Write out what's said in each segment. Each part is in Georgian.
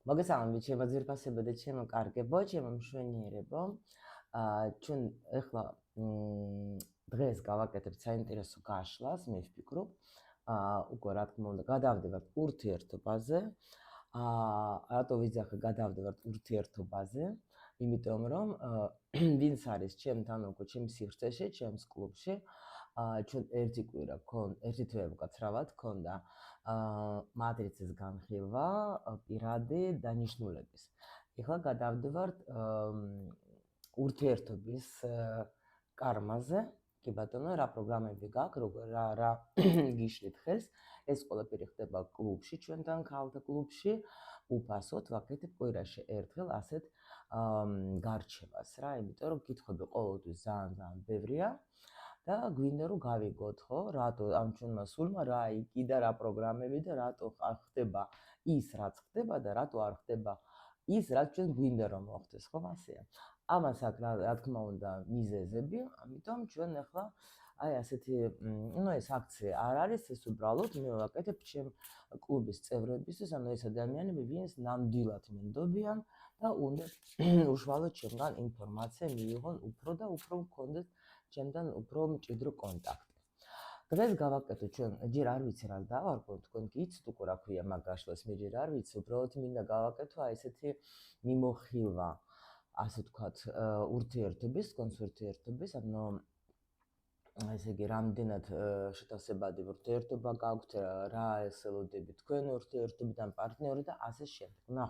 მოგესალმებით ჩემო ძირფასებო და ჩემო კარგებო, ჩემო მშვენიერებო. ჩვენ ეხლა დღეს გავაკეთებთ საინტერესო გაშლას, მე ვფიქრობ. უკვე რა თქმა უნდა, გადავდივართ ურთიერთობაზე. რატო ვიძახე გადავდივართ ურთიერთობაზე? იმიტომ რომ ვინც არის ჩემთან უკვე ჩემს სივრცეში, ჩემს კლუბში, ჩვენ ერთი კვირა ერთი თვე უკაცრავად ქონდა მატრიცის განხილვა პირადი დანიშნულების. ეხლა გადავდივართ ურთიერთობის კარმაზე. კი ბატონო, რა პროგრამები გაქვს, რა გიშლით ხელს, ეს ყველაფერი ხდება კლუბში, ჩვენთან ქალთა კლუბში. უფასოდ ვაკეთებ კვირაში ერთხელ ასეთ გარჩევას რა, იმიტომ რომ კითხვები ყოველთვის ძალიან ბევრია და გვინდა რომ გავიგოთ, ხო, რატო ამ ჩვენმა სულმა რა იქიდა, რა პროგრამები და რატო ხდება ის, რაც ხდება და რატო არ ხდება ის, რაც ჩვენ გვინდა რომ მოხდეს, ხო, ასეა. ამას აქვს რა თქმა უნდა მიზეზები, ამიტომ ჩვენ ახლა აი ასეთი, ეს აქცია არ არის, ეს უბრალოდ მე ვაკეთებ ჩემ კლუბის წევრებისთვის, ანუ ეს ადამიანები, ვინც ნამდვილად მენდობიან და უნდა უშუალოდ ჩემგან ინფორმაცია მიიღონ უფრო და უფრო მქონდეს ჩემთან უფრო მჭიდრო კონტაქტი. დღეს გავაკეთოთ ჩვენ, ჯერ არ ვიცი რა დავარქვა, თქვენ კი იცით უკვე რა ქვია მაგაშლას, მე ჯერ არ ვიცი, უბრალოდ მინდა გავაკეთო აი ესეთი მიმოხილვა, ასე ვთქვათ, ურთიერთობის, კონსურთიერთობის, ანუ ესე იგი, რამდენად შეთავსებადი ურთიერთობა გაქვთ, რა ესელოდები თქვენ ურთიერთობიდან პარტნიორი და ასე შემდეგ.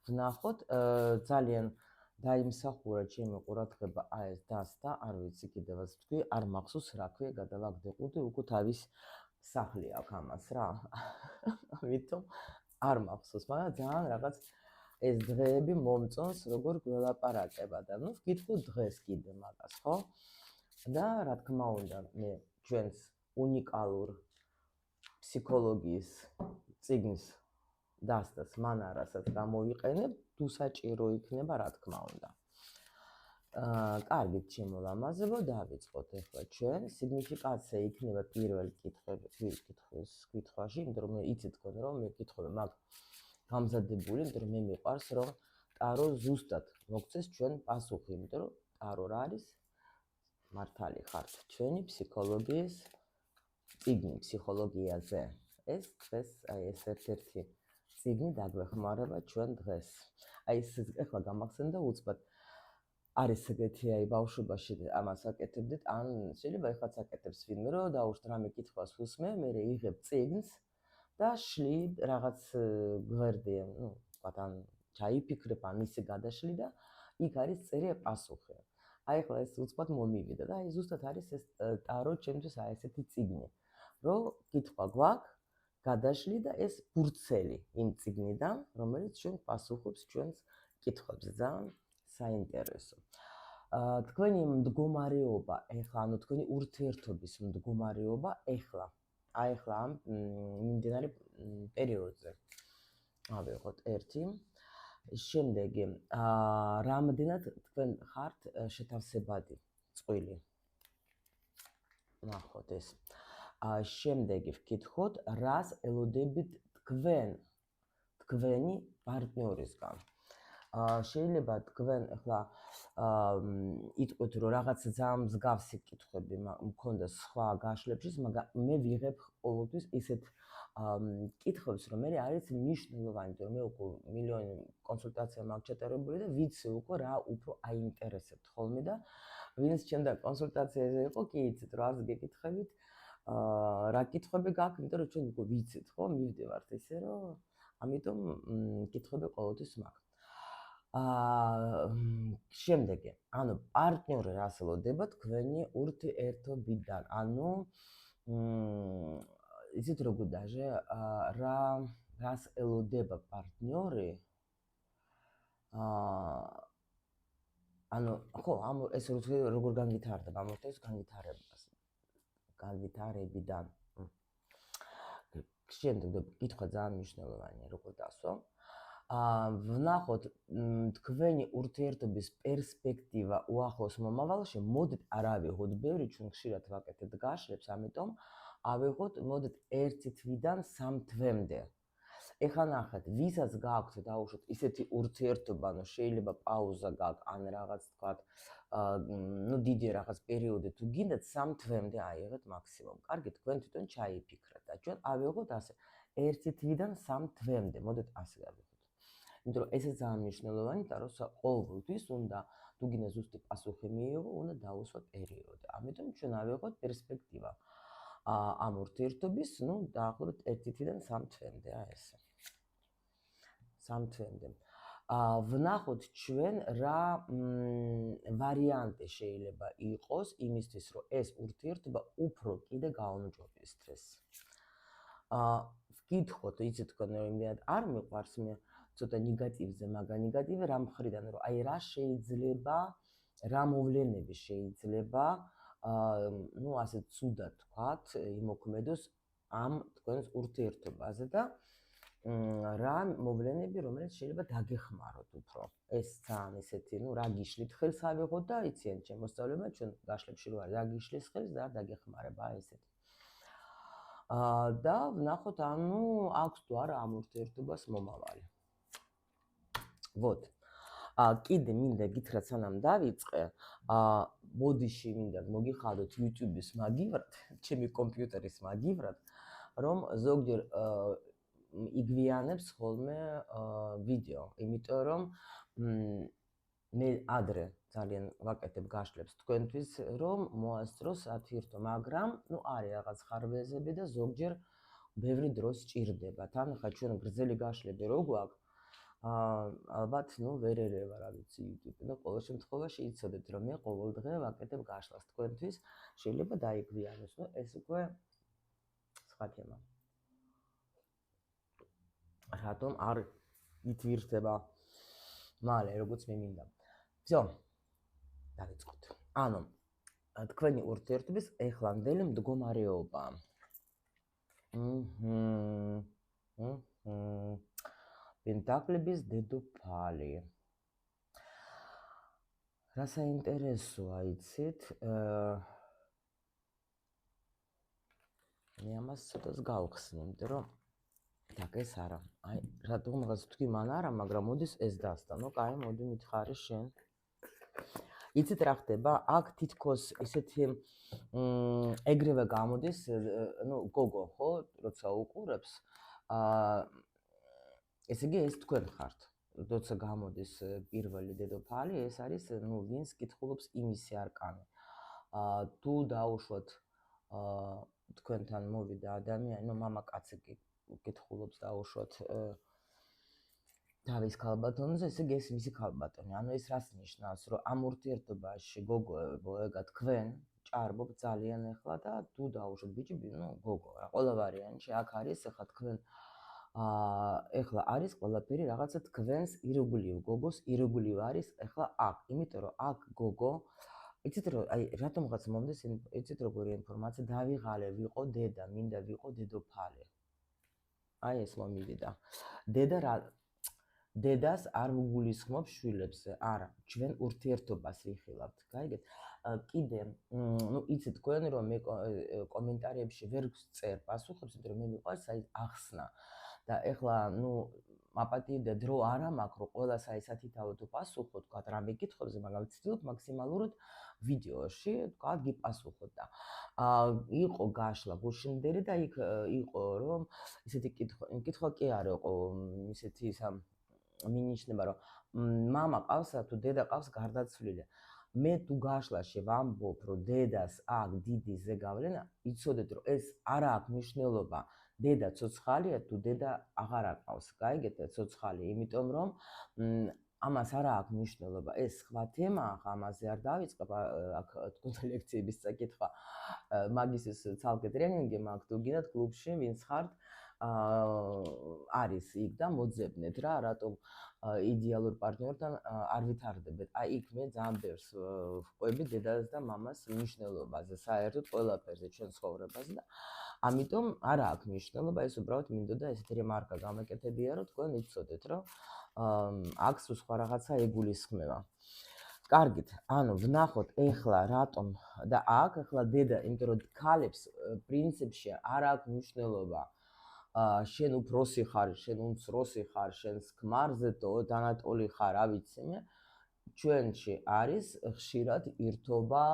ვნახოთ, ძალიან დაიმსახურა ჩემი ყურადღება აი ეს დასდა, არ ვიცი კიდევაც თქვი, არ მახსოვს რა ქვია, გადავაგდეყუდი, უკვე თავის სახლი აქვს ამას რა. ამიტომ არ მახსოვს, მაგრამ ძალიან რაღაც ეს დღეები მომწონს, როგორ გველაპარაკებად. ანუ ვკითხო დღეს კიდე მაგას, ხო? და რა თქმა უნდა, მე ჩვენს უნიკალურ ფსიქოლოგიის წიგნს დასდას მანარასაც გამოვიყენებ, თუ საჭირო იქნება, რა თქმა უნდა. კარგით შემოლამაზებო, დავიწყოთ ახლა ჩვენ. სიგნიფიკაცია იქნება პირველ კითხვაში, იმიტომ რომ მე იცით თქვენ რომ მე კითხვები მაქვს გამზადებული, იმიტომ რომ მე მიყვარს რომ ტარო ზუსტად მოგცეს ჩვენ პასუხი, იმიტომ რომ ტარო რა არის? მართალი ხართ ჩვენი ფსიქოლოგიის წიგნი ფსიქოლოგიაზე. ეს დღეს აი ეს ერთ-ერთი წიგნი დაგვეხმარება ჩვენ დღეს. აი ეს ახლა გამახსენდა უცბად არის ეგეთი აი ბავშვობაში ამას აკეთებდით, ან შეიძლება ეხლაც აკეთებს ვინმე, რომ დაუშვათ რამე კითხვას უსმე, მე იღებ წიგნს და შლი რაღაც გვერდი, ვთქვათ, ან ჩაიფიქრებ, ან ისე გადაშლი და იქ არის წერია პასუხი. აი ახლა ეს უცბად მომივიდა და აი ზუსტად არის ეს ტარო ჩემთვის აი ესეთი წიგნი, რომ კითხვა გვაქვს, გადაშლი და ეს ბურცელი იმ წიგნიდან, რომელიც ჩვენ პასუხობს ჩვენს კითხვებზე. ძალიან საინტერესო. თქვენი მდგომარეობა ეხლა, ანუ თქვენი ურთიერთობის მდგომარეობა ეხლა, აი ახლა ამ მიმდინარე პერიოდზე. ავიღოთ ერთი. შემდეგი, რამდენად თქვენ ხართ შეთავსებადი, წყვილი. ნახოთ ეს. შემდეგი ვკითხოთ, რას ელოდებით თქვენი პარტნიორისგან. შეიძლება თქვენ ახლა იტყვით, რომ რაღაც ძალიან მსგავსი კითხვები მქონდა სხვა გაშლებში, მაგრამ მე ვიღებ ყოველთვის ისეთ კითხვებს, რომ მე არის მნიშვნელოვანი, რომ მე უკვე მილიონი კონსულტაცია მაქვს ჩატარებული და ვიცი უკვე რა უფრო აინტერესებთ ხოლმე და ვინც ჩემთან კონსულტაციაზე იყო, კი იცით, რომ არც გეკითხებით, რა კითხვები გაქვთ, იმიტომ რომ ჩვენ უკვე ვიცით, ხო, მივდივართ ისე, რომ ამიტომ კითხვები ყოველთვის მაქვს. შემდეგი, ანუ პარტნიორი რას ელოდება თქვენი ურთიერთობიდან, ანუ იცით როგორ დაჟე, რას ელოდება პარტნიორი, ანუ ხო, ეს როგორ განვითარდება, ამოხდეს განვითარებიდან. შემდეგ კითხვა ძალიან მნიშვნელოვანია, როგორ დასვა. ვნახოთ თქვენი ურთიერთობის პერსპექტივა უახლოს მომავალში, მოდით არ ავიღოთ ბევრი, ჩვენ ხშირად ვაკეთებთ გაშლებს, ამიტომ ავიღოთ მოდით 1 თვიდან 3 თვემდე. ეხლა ნახეთ, ვისაც გააქვთ დაუშვათ ისეთი ურთიერთობა, ანუ შეიძლება პაუზა გააქვთ, ან რაღაც თქვათ, ნუ დიდი რაღაც პერიოდი თუ გინდათ 3 თვემდე აიღეთ მაქსიმუმ. კარგი, თქვენ თვითონ ჩაიფიქრეთ და ჩვენ ავიღოთ ასე 1 თვიდან 3 თვემდე, მოდით ასე გავიღოთ. იმიტომ რომ ესეც ძალიან მნიშვნელოვანი, და რომ ყოველთვის უნდა თუ გინდა ზუსტი პასუხი მიიღო, უნდა დაუსვათ პერიოდი. ამიტომ ჩვენ ავიღოთ პერსპექტივა ამ ურთიერთობის, ნუ დაახლოებით 1 თვიდან 3 თვემდე, ესე. 3 თვემდე. ვნახოთ ჩვენ რა ვარიანტი შეიძლება იყოს იმისთვის, რომ ეს ურთიერთობა უფრო კიდე გაუნჯობესდეს. ვკითხოთ, იცით თქვენ რომ იმდენად არ მიყვარს მე ცოტა ნეგატივზე, მაგრამ ნეგატივი რა მხრიდან, რომ აი რა შეიძლება, რა მოვლენები შეიძლება, ნუ ასე ცუდად თქვათ, იმოქმედოს ამ თქვენს ურთიერთობაზე და რა მოვლენები, რომელიც შეიძლება დაგეხმაროთ უფრო. ეს ძალიან ესეთი, ნუ რა გიშლით ხელს ავიღოთ და იციან ჩემ მოსწავლეებმა, ჩვენ გაშლებში რო არის, რა გიშლის ხელს და დაგეხმარება, ესეთი. და ვნახოთ, ანუ აქვს თუ არა ამ ურთიერთობას მომავალი. ვოთ. კიდე მინდა გითხრათ, სანამ დავიწყე, ბოდიში მინდა მოგიხადოთ YouTube-ის მაგივრად, ჩემი კომპიუტერის მაგივრად, რომ ზოგჯერ იგვიანებს ხოლმე ვიდეო, იმიტომ რომ მე ადრე ძალიან ვაკეთებ გაშლებს თქვენთვის, რომ მოასწროს ათვირთო, მაგრამ ნუ არის რაღაც ხარბეზები და ზოგჯერ ბევრი დრო სჭირდება. თან ხა ჩვენ გრძელი გაშლები რო გვაქვს, ალბათ ნუ ვერ ერევა რა ვიცი YouTube და ყოველ შემთხვევაში იცოდეთ რომ მე ყოველდღე ვაკეთებ გაშლას თქვენთვის, შეიძლება დაიგვიანოს, ნუ ეს უკვე სხვა თემა. რატომ არ ითვირთება მალე როგორც მე მინდა. всё. დავიწყოთ. ანუ თქვენი ურთიერთობის ეხლანდელი მდგომარეობა. პენტაკლების დედოფალი. რა საინტერესოა, იცით? მე ამას ცოტას გავხსნი, იმიტომ რომ так ეს არა. აი, რატომღაც თქვი მან არა, მაგრამ მოდის ეს დასტა. ნუ კაი, მოდი მითხარი შენ. იცით რა ხდება? აქ თითქოს ესეთი ეგრევე გამოდის, ნუ გოგო, ხო, როცა უყურებს, ესე იგი ეს თქვენ ხართ. როცა გამოდის პირველი დედოფალი, ეს არის, ნუ ვინც კითხულობს იმისი არკანი. თუ დაუშვათ თქვენთან მოვიდა ადამიანი, ნუ მამაკაცი კითხულობს დაუშვათ დავის ქალბატონზე, ესე იგი ეს მისი ქალბატონი. ანუ ეს რას ნიშნავს, რომ ამ ურთიერთობაში გოგოებო, ეგა თქვენ ჭარბობ ძალიან ახლა და თუ დაუშვათ ბიჭი, ნუ გოგო რა, ყველა ვარიანტი აქ არის, ახლა თქვენ ახლა არის ყველაფერი რაღაცა თქვენს ირგვლივ, გოგოს ირგვლივ არის ახლა აქ, იმიტომ რომ აქ გოგო, იცით რომ აი რატომღაც მომდის, იცით როგორი ინფორმაცია, დავიღალე ვიყო დედა, მინდა ვიყო დედოფალი. აი ეს მომივიდა. დედას არ ვგულისხმობ შვილებზე, არა, ჩვენ ურთიერთობას ვიხილავთ, გაიგეთ? კიდე, ნუ იცით თქვენ რომ მე კომენტარებში ვერ ვწერ პასუხებს, იმიტომ რომ მე მიყვარს აი ახსნა. და ეხლა, ნუ მაპატიებდა დრო არა მაქვს, რომ ყველას აი სათითაოდ ვპასუხო, თქვათ რამე კითხვებზე, მაგრამ ვცდილობ მაქსიმალურად ვიდეოში, თქვათ გიპასუხოთ და იყო გაშლა გუშინდერი და იქ იყო რომ ისეთი კითხვა კი არ იყო ისეთი მინიშნება რომ მამა ყავს თუ დედა ყავს გარდაცვლილი. მე თუ გაშლაში ვამბობ რომ დედას აქვს დიდი ზეგავლენა, იცოდეთ რომ ეს არ აქვს მნიშვნელობა დედა ცოცხალია თუ დედა აღარ აკავს, გაიგეთ ცოცხალი, იმიტომ რომ ამას არ აქვს მნიშვნელობა. ეს სხვა თემაა, ამაზე არ დავიწყებ აქ თქვენ ლექციების წაკითხვა. მაგისის ცალკე ტრენინგი მაქვს, თუ გინდათ კლუბში ვინც ხართ, არის იქ და მოძებნეთ რა, რატომ იდეალურ პარტნიორთან არ ვითარდებეთ. აი იქ მე ძალიან ბევრს ვყვები დედას და მამას მნიშვნელობაზე, საერთოდ ყველაფერზე ჩვენ ცხოვრებაზე და ამიტომ არ აქვს მნიშვნელობა, ეს უბრალოდ მინდოდა ესეთი რემარკა გამეკეთებია, რომ თქვენ იცოდეთ, რომ აქვს სხვა რაღაცა ეგულისხმება. კარგით, ანუ ვნახოთ ეხლა რატომ და აქ ეხლა დედა, იმიტომ რომ ქალებს პრინციპში არ აქვს მნიშვნელობა შენ უფროსი ხარ, შენ უმცროსი ხარ, შენს ქმარზე დანატოლი ხარ, რა ვიცი მე. ჩვენში არის ხშირად ერთობა,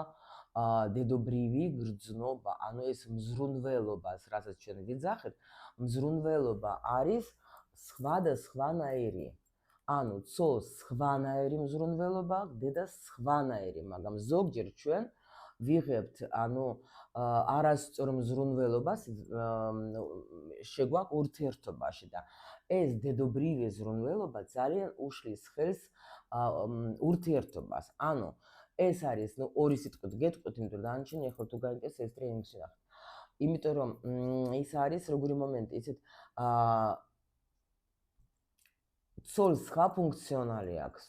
დედობრივი გრძნობა, ანუ ეს მზრუნველობას, რასაც ჩვენ ვიძახეთ, მზრუნველობა არის სხვადასხვანაირი. ანუ ცოლს სხვანაირი მზრუნველობა აქვს, დედას სხვანაირი, მაგრამ ზოგჯერ ჩვენ ვიღებთ, ანუ არასწორ მზრუნველობას შეგვაქვს ურთიერთობაში და ეს დედობრივი ზრუნველობა ძალიან უშლის ხელს ურთიერთობას. ანუ ეს არის, ორი სიტყვით გეტყვით, იმიტომ რომ დანარჩენი ახლა თუ გაინტერესებს ეს ტრენინგში ნახეთ. იმიტომ რომ ის არის როგორი მომენტი, ისეთ ცოლს სხვა ფუნქციონალი აქვს.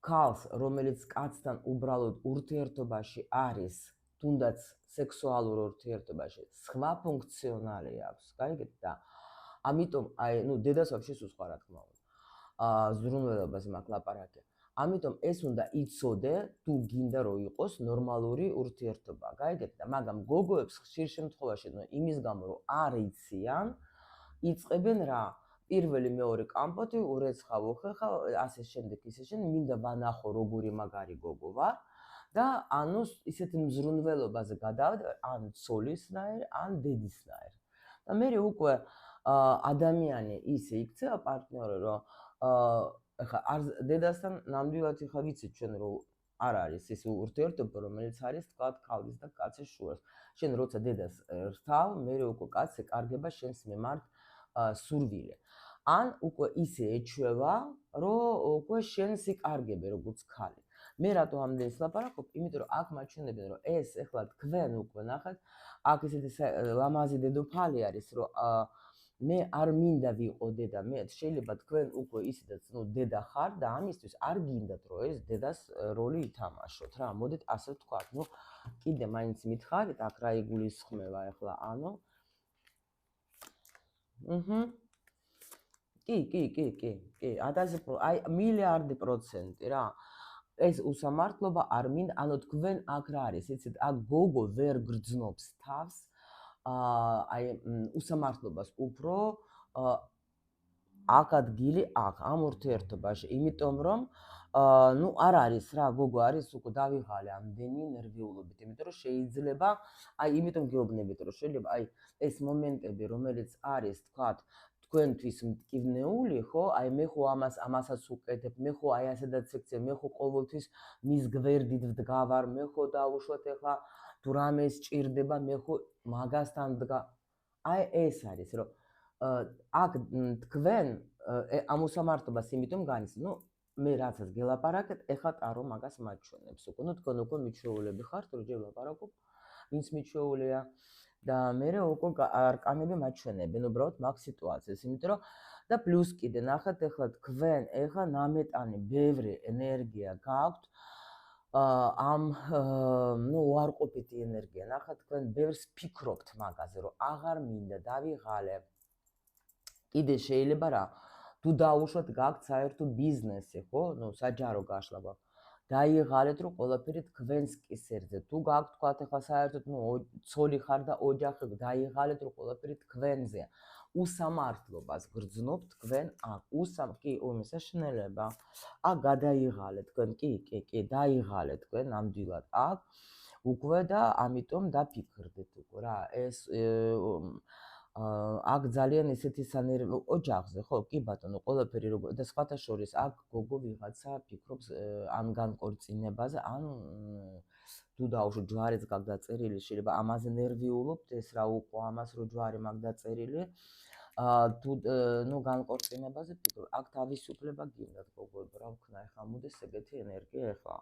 ქალს, რომელიც კაცთან უბრალოდ ურთიერთობაში არის, თუნდაც სექსუალურ ურთიერთობაში, სხვა ფუნქციონალი აქვს, გაიგეთ და ამიტომ დედას ვაფშე სულ სხვა რა თქმა უნდა. ზრუნველობაზე მაქვს ლაპარაკი. ამიტომ ეს უნდა იცოდე, თუ გინდა რომ იყოს ნორმალური ურთიერთობა, გაიგეთ და მაგრამ გოგოებს ხშირ შემთხვევაში, იმის გამო რომ არ იციან, იწყებენ რა? პირველი მეორე კამპოტი, ურეცხავ უხეხავ, ასე შემდეგ, ისე შემდეგ, მინდა ვანახო როგორი მაგარი გოგო ვარ და ანუ ისეთი მზრუნველობაზე გადავდე, ან ცოლისნაირ, ან დედისნაირ. და მე უკვე ადამიანი ისე იქცევა პარტნიორი, რომ ეხლა დედასთან ნამდვილად ეხლა ვიცით ჩვენ რომ არ არის ის ურთიერთობა, რომელიც არის თქვა ქალის და კაცის შუას. შენ როცა დედას რთავ, მე უკვე კაცზე კარგება შენს მიმართ სურვილი. ან უკვე ისე ეჩვევა, რომ უკვე შენს იკარგები როგორც ქალი. მე რატო ამდენს ლაპარაკობ? იმიტომ რომ აქ მაჩვენებენ, რომ ეს ეხლა თქვენ უკვე ნახეთ, აქ ესეთი ლამაზი დედოფალი არის, რომ მე არ მინდა ვიყო დედა, მე შეიძლება თქვენ უკვე ისედაც დედა ხარ და ამისთვის არ გინდათ რომ ეს დედას როლი ითამაშოთ რა. მოდით ასე ვთქვათ, კიდე მაინც მითხარით, აქ რა იგულისხმება ეხლა, ანუ კი, 1000%, აი მილიარდი პროცენტი რა. ეს უსამართლობა არ მინდა, ანუ თქვენ აქ რა არის, იცით, აქ გოგო ვერ გრძნობს თავს, აი უსამართლობას უფრო აქ ადგილი აქ ამ ურთიერთობაში, იმიტომ რომ არ არის რა, გოგო არის უკვე დავიღალე ამდენი ნერვიულობით, იმიტომ რომ შეიძლება, აი იმიტომ გეუბნებით, რომ შეიძლება აი ეს მომენტები, რომელიც არის, თქვათ, თქვენთვის მტკივნეული, ხო? აი მე ხო ამასაც უკეთებ, მე ხო აი ასედაც ექცევ, მე ხო ყოველთვის მის გვერდით ვდგავარ, მე ხო დავუშვათ ეხლა თუ რამე სჭირდება, მე ხო მაგასთან ვდგა. აი ეს არის, რომ აქ თქვენ ამ უსამართლობას იმიტომ განის, მე რაცაც გელაპარაკეთ, ეხლა ტარო მაგას მაჩვენებს. უკვე თქვენ უკვე მიჩვეულები ხართ, რომ ჯერ ვლაპარაკობ, ვინც მიჩვეულია და მე უკვე არკანები მაჩვენებენ უბრალოდ მაგ სიტუაციას, იმიტომ რომ და პლუს კიდე ნახეთ, ეხლა თქვენ ეხლა ნამეტანი ბევრი ენერგია გაქვთ, ამ უარყოფითი ენერგია, ნახეთ, თქვენ ბევრს ფიქრობთ მაგაზე, რომ აღარ მინდა დავიღალე. კიდე შეიძლება რა, თუ დაუშვათ გაქვთ საერთო ბიზნესი, ხო? საჯარო გაშლა გაქვთ. დაიღალეთ, რომ ყველაფერი თქვენს კისერზე. თუ გაქვთ თქვათ ახლა საერთოდ ცოლი ხარ და ოჯახი, დაიღალეთ, რომ ყველაფერი თქვენზეა. უსამართლობას გრძნობთ თქვენ აქ. კი, მესაშნელება. აქ გადაიღალეთ თქვენ, კი, დაიღალეთ თქვენ ნამდვილად აქ. უკვე და ამიტომ დაფიქრდეთ უკვე რა, ეს აქ ძალიან ესეთი ოჯახზე, ხო, კი ბატონო, ყველაფერი როგორ და სხვათა შორის აქ გოგო ვიღაცა ფიქრობს ან განკორწინებაზე, ან თუ დაუშვათ ჯვარიც გაქვს დაწერილი, შეიძლება ამაზე ნერვიულობთ, ეს რა უყო ამას რომ ჯვარი მაქვს დაწერილი, თუ განკორწინებაზე ფიქრობ, აქ თავისუფლება გინდათ გოგოებო, რა ვქნა, ეხლა მოდის ეგეთი ენერგია ეხლა.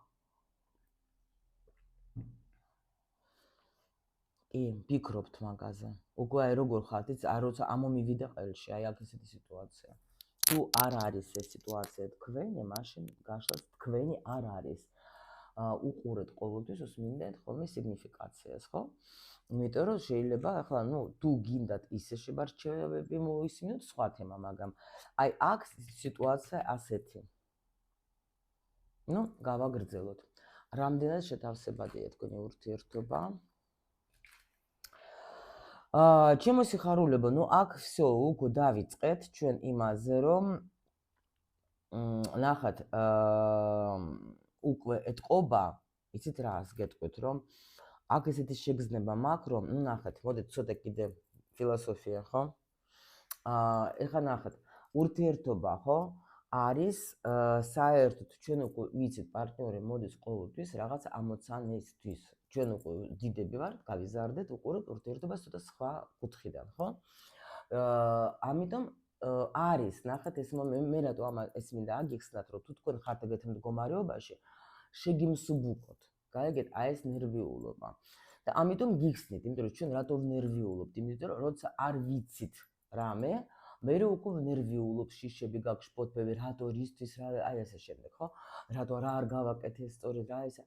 კი, ფიქრობთ მაგაზე. უკვე აი როგორ ხართ, იცი, როცა ამომივიდა ყელში, აი აქ ესეთი სიტუაცია. თუ არ არის ეს სიტუაცია თქვენი, მაშინ გაშლათ თქვენი არ არის. უყურეთ ყოველთვის, უსმინდეთ ხოლმე სიგნიფიკაციას, ხო? იმიტომ რომ შეიძლება ახლა, თუ გინდათ ისე შებარჩევები მოისმინოთ, სხვა თემა, მაგრამ აი აქ სიტუაცია ასეთი. გავაგრძელოთ. რამდენად შეთავსებადია თქვენი ურთიერთობა? ჩემო სიხარულებო, ნუ აქ всё, უკვე დავიწყეთ ჩვენ იმაზე, რომ ნახათ, უკვე ეთყობა, იცით რას გეტყვით, რომ აქ ესეთი შეგრძნება მაქვს, რომ ნუ ნახეთ, მოდით ცოტა კიდე ფილოსოფია, ხო? ეხლა ნახეთ, ურთიერთობა, ხო? არის საერთოდ ჩვენ უკვე ვიცით, პარტნიორი მოდის ყოველთვის რაღაც ამოცანისთვის. ჩვენ უკვე დიდები ვართ, გავიზარდეთ, უყურებთ ურთიერთობას ცოტა სხვა კუთხიდან, ხო? ამიტომ არის, ნახეთ, ეს მე რატო ეს მინდა აგიხსნათ, რომ თუ თქვენ ხართ ეგეთ მდგომარეობაში, შეგიმსუბუქოთ. გაიგეთ, აი ეს ნერვიულობა. და ამიტომ გიხსნით, იმიტომ რომ ჩვენ რატო ნერვიულობთ? იმიტომ რომ როცა არ ვიცით რამე, მე უკვე ნერვიულობ, შიშები გაქვს, შფოთვები, რატო რისთვის რა, აი ასე შემდეგ, ხო? რატო რა არ გავაკეთე სწორედ რა ისა.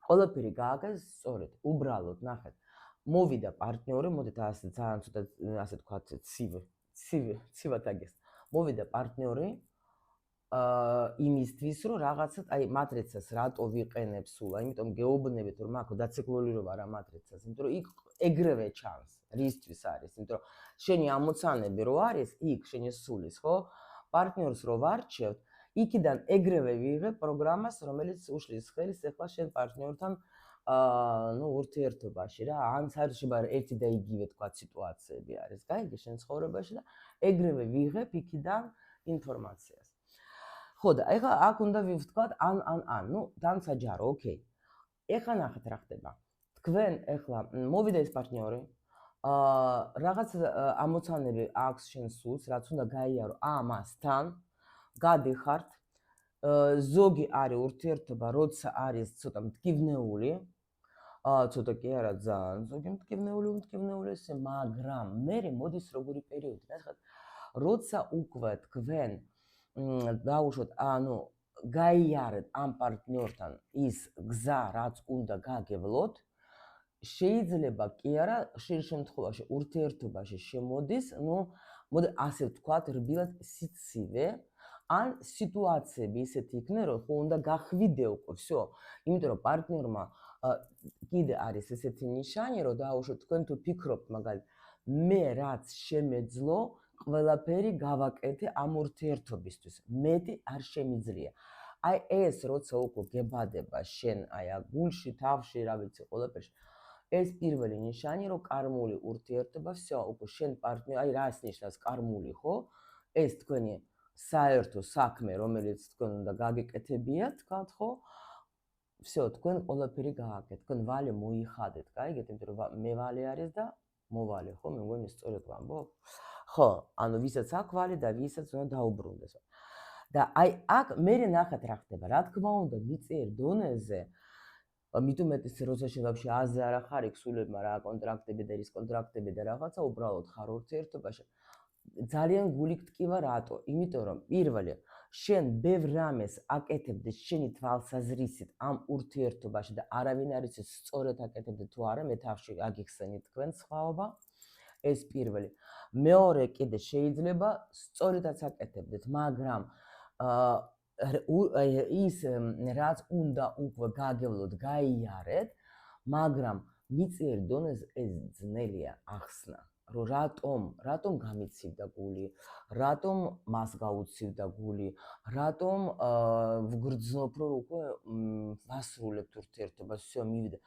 ყველაფერი გააკეთეს სწორედ. უბრალოდ, ნახეთ, მოვიდა პარტნიორი, მოდით ასე ძალიან ცოტა ასე თქვათ, ცივად აგეს. მოვიდა პარტნიორი იმისთვის, რომ რაღაცა, აი მატრიცას რატო ვიყენებ სულ, იმიტომ გეუბნებით, რომ აქ დაციკლული რო ვარ ამ მატრიცას, იმიტომ რომ იქ ეგრევე ჩანს, რისთვის არის, იმიტომ რომ შენი ამოცანები რო არის, იქ შენი სულის, ხო? პარტნიორს რო ვარჩევ, იქიდან ეგრევე ვიღებ პროგრამას, რომელიც უშლის ხელს ახლა შენ პარტნიორთან ნუ ურთიერთობაში რა, ან საერთოდ ერთი და იგივე თქვა სიტუაციები არის, გაიგე შენ ცხოვრებაში და ეგრევე ვიღებ იქიდან ინფორმაციას. ხო და ეხლა აქ უნდა ვივთქვათ ან, ნუ დამსაჯარო, ოკეი. ეხლა ნახეთ რა ხდება. თქვენ ეხლა მოვიდა ეს პარტნიორი, რაღაც ამოცანები აქვს შენ სულს, რაც უნდა გაიარო ამასთან, გადიხართ. ზოგი არის ურთიერთობა, როცა არის ცოტა მტკივნეული, ცოტა კი არა ძალიან, ზოგი მტკივნეული ესე, მაგრამ მე მოდის როგორი პერიოდი, ნახეთ, როცა უკვე თქვენ დაუშვოთ, ანუ გაიარეთ ამ პარტნიორთან ის გზა, რაც უნდა გაგევლოთ, შეიძლება კი არა, ხშირ შემთხვევაში ურთიერთობაში შემოდის, ნუ მოდი ასე ვთქვათ, რბილად სიცივე, ან სიტუაციები ისეთი იქნება, რომ ხო უნდა გახვიდე უკვე, всё. იმიტომ რომ პარტნიორმა კიდე არის ესეთი ნიშანი, რომ დაუშვოთ, თქვენ თუ ფიქრობთ, მაგალითად, მე რაც შემეძლო, ყველაფერი გავაკეთე ამ ურთიერთობისთვის, მეტი არ შემიძლია. აი ეს როცა უკვე გებადება შენ აი გულში, თავში, რა ვიცი, ყველაფერში, ეს პირველი ნიშანი, რომ კარმული ურთიერთობა, всё, უკვე შენ პარტნიორი, აი რას ნიშნავს კარმული, ხო? ეს თქვენი საერთო საქმე, რომელიც თქვენ უნდა გაგეკეთებიათ, თქვათ, ხო? всё, თქვენ ყველაფერი გააკეთეთ, თქვენ ვალე მოიხადეთ, გაიგეთ, იმიტომ რომ მე ვალე არის და მოვალე, ხო? მე მგონი სწორად ვამბობ? ხო, ანუ ვისაც აქვს ვალე და ვისაც უნდა დაუბრუნდეს. და აი აქ მე ნახეთ რა ხდება, რა თქმა უნდა, მიწიერ დონეზე, მით უმეტეს როცა შენ ვაფშე აზე არ ხარ იქ სულებმა რა კონტრაქტები და ის კონტრაქტები და რაღაცა, უბრალოდ ხარ ურთიერთობაში. ძალიან გული გტკივა რატო? იმიტომ რომ პირველი შენ ბევრ რამეს აკეთებდი შენი თვალსაზრისით ამ ურთიერთობაში და არავინ არ იცის სწორად აკეთებდი თუ არა, მე თავში აგიხსენით თქვენ სხვაობა. ეს პირველი. მეორე კიდე შეიძლება სწორედაც აკეთებდეთ, მაგრამ ის რაც უნდა უკვე გაგევლოთ, გაიარეთ, მაგრამ მიწიერ დონეზე ეს ძნელია ახსნა, რომ რატომ გამიცივდა გული, რატომ მას გაუცივდა გული, რატომ ვგრძნობ, რომ უკვე ვასრულებთ ურთიერთობას, всё, მივიდა.